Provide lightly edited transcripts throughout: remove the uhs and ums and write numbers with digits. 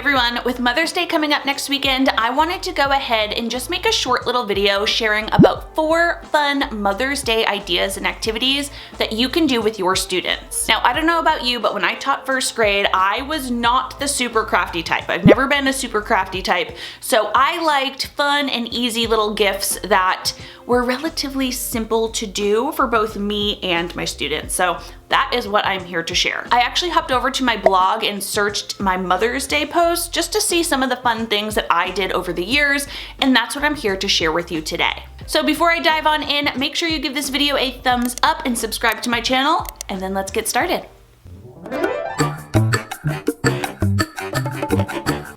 everyone, with Mother's Day coming up next weekend, I wanted to go ahead and just make a short little video sharing about 4 fun Mother's Day ideas and activities that you can do with your students. Now, I don't know about you, but when I taught first grade, I was not the super crafty type. I've never been a super crafty type, so I liked fun and easy little gifts that were relatively simple to do for both me and my students. So that is what I'm here to share. I actually hopped over to my blog and searched my Mother's Day post just to see some of the fun things that I did over the years, and that's what I'm here to share with you today. So before I dive on in, make sure you give this video a thumbs up and subscribe to my channel, and then let's get started.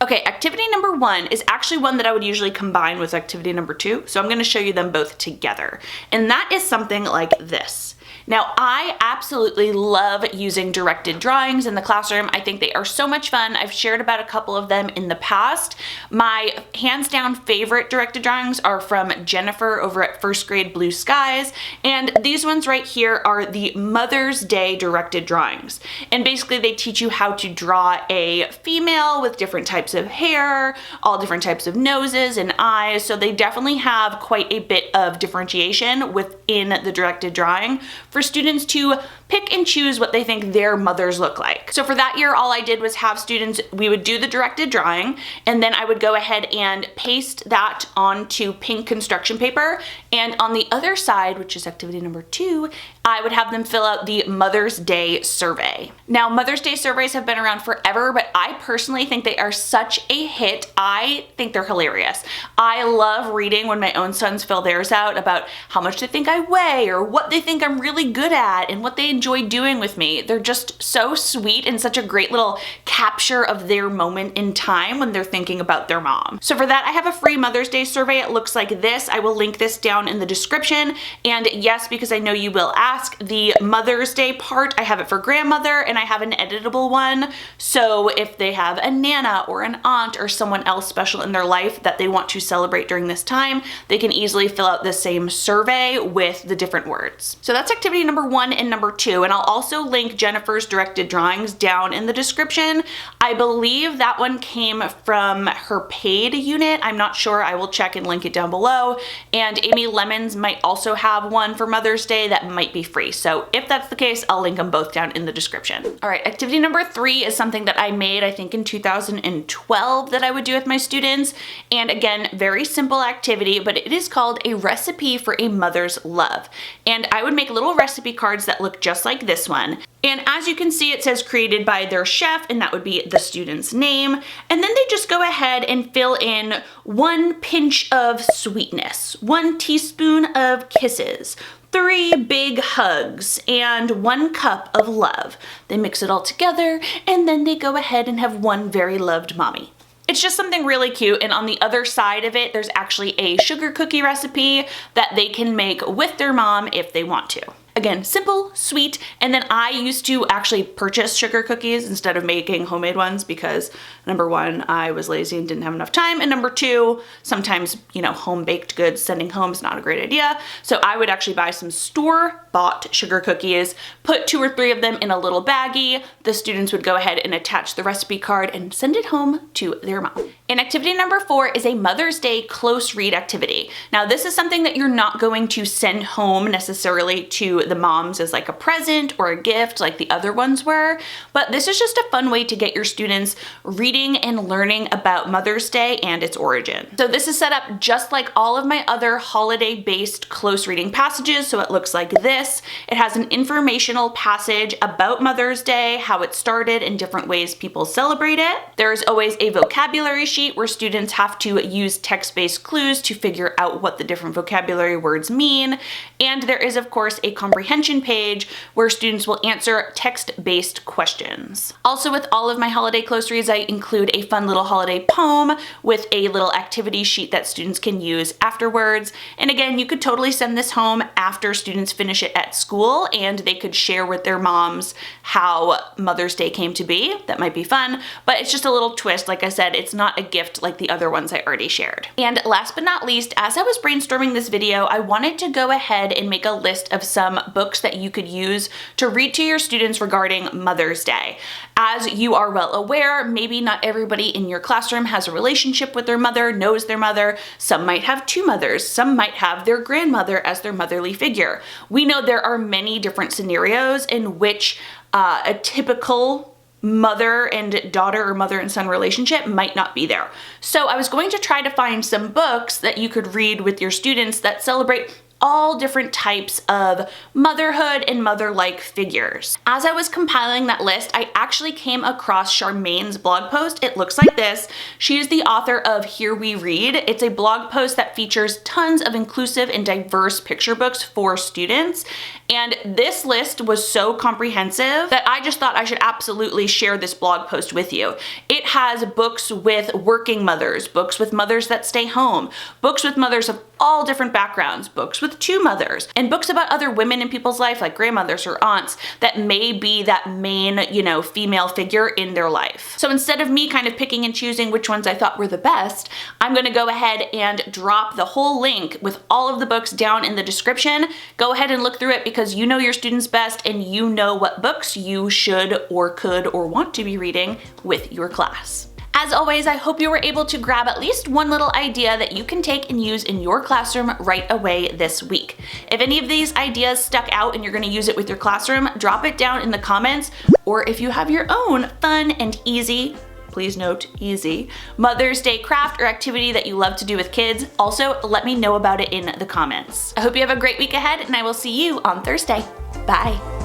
Okay, activity number 1 is actually one that I would usually combine with activity number 2, so I'm going to show you them both together. And that is something like this. Now, I absolutely love using directed drawings in the classroom. I think they are so much fun. I've shared about a couple of them in the past. My hands down favorite directed drawings are from Jennifer over at First Grade Blue Skies, and these ones right here are the Mother's Day directed drawings. And basically they teach you how to draw a female with different types of hair, all different types of noses and eyes, so they definitely have quite a bit of differentiation within the directed drawing for students to pick and choose what they think their mothers look like. So for that year, all I did was have students, we would do the directed drawing, and then I would go ahead and paste that onto pink construction paper. And on the other side, which is activity number 2, I would have them fill out the Mother's Day survey. Now, Mother's Day surveys have been around forever, but I personally think they are such a hit. I think they're hilarious. I love reading when my own sons fill theirs out about how much they think I weigh or what they think I'm really good at and what they enjoy doing with me. They're just so sweet and such a great little capture of their moment in time when they're thinking about their mom. So for that, I have a free Mother's Day survey. It looks like this. I will link this down in the description. And yes, because I know you will ask, the Mother's Day part, I have it for grandmother and I have an editable one. So if they have a nana or an aunt or someone else special in their life that they want to celebrate during this time, they can easily fill out the same survey with the different words. So that's activity number 1 and number 2, and I'll also link Jennifer's directed drawings down in the description. I believe that one came from her paid unit. I'm not sure. I will check and link it down below. And Amy Lemons might also have one for Mother's Day that might be free. So if that's the case, I'll link them both down in the description. All right, activity number 3 is something that I made, I think in 2012, that I would do with my students. And again, very simple activity, but it is called a recipe for a mother's love. And I would make little recipe cards that look just like this one. And as you can see, it says created by their chef, and that would be the student's name. And then they just go ahead and fill in 1 pinch of sweetness, 1 teaspoon of kisses, 3 big hugs, and 1 cup of love. They mix it all together, and then they go ahead and have 1 very loved mommy. It's just something really cute, and on the other side of it, there's actually a sugar cookie recipe that they can make with their mom if they want to. Again, simple, sweet, and then I used to actually purchase sugar cookies instead of making homemade ones because number 1, I was lazy and didn't have enough time, and number 2, sometimes, home baked goods sending home is not a great idea. So I would actually buy some store-bought sugar cookies, put 2 or 3 of them in a little baggie. The students would go ahead and attach the recipe card and send it home to their mom. And activity number 4 is a Mother's Day close read activity. Now, this is something that you're not going to send home necessarily to the moms as like a present or a gift like the other ones were, but this is just a fun way to get your students reading and learning about Mother's Day and its origin. So this is set up just like all of my other holiday-based close reading passages, so it looks like this. It has an informational passage about Mother's Day, how it started, and different ways people celebrate it. There's always a vocabulary sheet where students have to use text-based clues to figure out what the different vocabulary words mean, and there is of course a comprehension page where students will answer text-based questions. Also, with all of my holiday close reads, I include a fun little holiday poem with a little activity sheet that students can use afterwards. And again, you could totally send this home after students finish it at school and they could share with their moms how Mother's Day came to be. That might be fun, but it's just a little twist. Like I said, it's not a gift like the other ones I already shared. And last but not least, as I was brainstorming this video, I wanted to go ahead and make a list of some some books that you could use to read to your students regarding Mother's Day. As you are well aware, maybe not everybody in your classroom has a relationship with their mother, knows their mother. Some might have two mothers. Some might have their grandmother as their motherly figure. We know there are many different scenarios in which a typical mother and daughter or mother and son relationship might not be there. So I was going to try to find some books that you could read with your students that celebrate all different types of motherhood and mother-like figures. As I was compiling that list, I actually came across Charmaine's blog post. It looks like this. She is the author of Here We Read. It's a blog post that features tons of inclusive and diverse picture books for students. And this list was so comprehensive that I just thought I should absolutely share this blog post with you. It has books with working mothers, books with mothers that stay home, books with mothers of all different backgrounds, books with two mothers, and books about other women in people's life like grandmothers or aunts that may be that main, female figure in their life. So instead of me kind of picking and choosing which ones I thought were the best, I'm gonna go ahead and drop the whole link with all of the books down in the description. Go ahead and look through it because you know your students best and you know what books you should or could or want to be reading with your class. As always, I hope you were able to grab at least one little idea that you can take and use in your classroom right away this week. If any of these ideas stuck out and you're going to use it with your classroom, drop it down in the comments, or if you have your own fun and easy, please note easy, Mother's Day craft or activity that you love to do with kids, also let me know about it in the comments. I hope you have a great week ahead and I will see you on Thursday. Bye.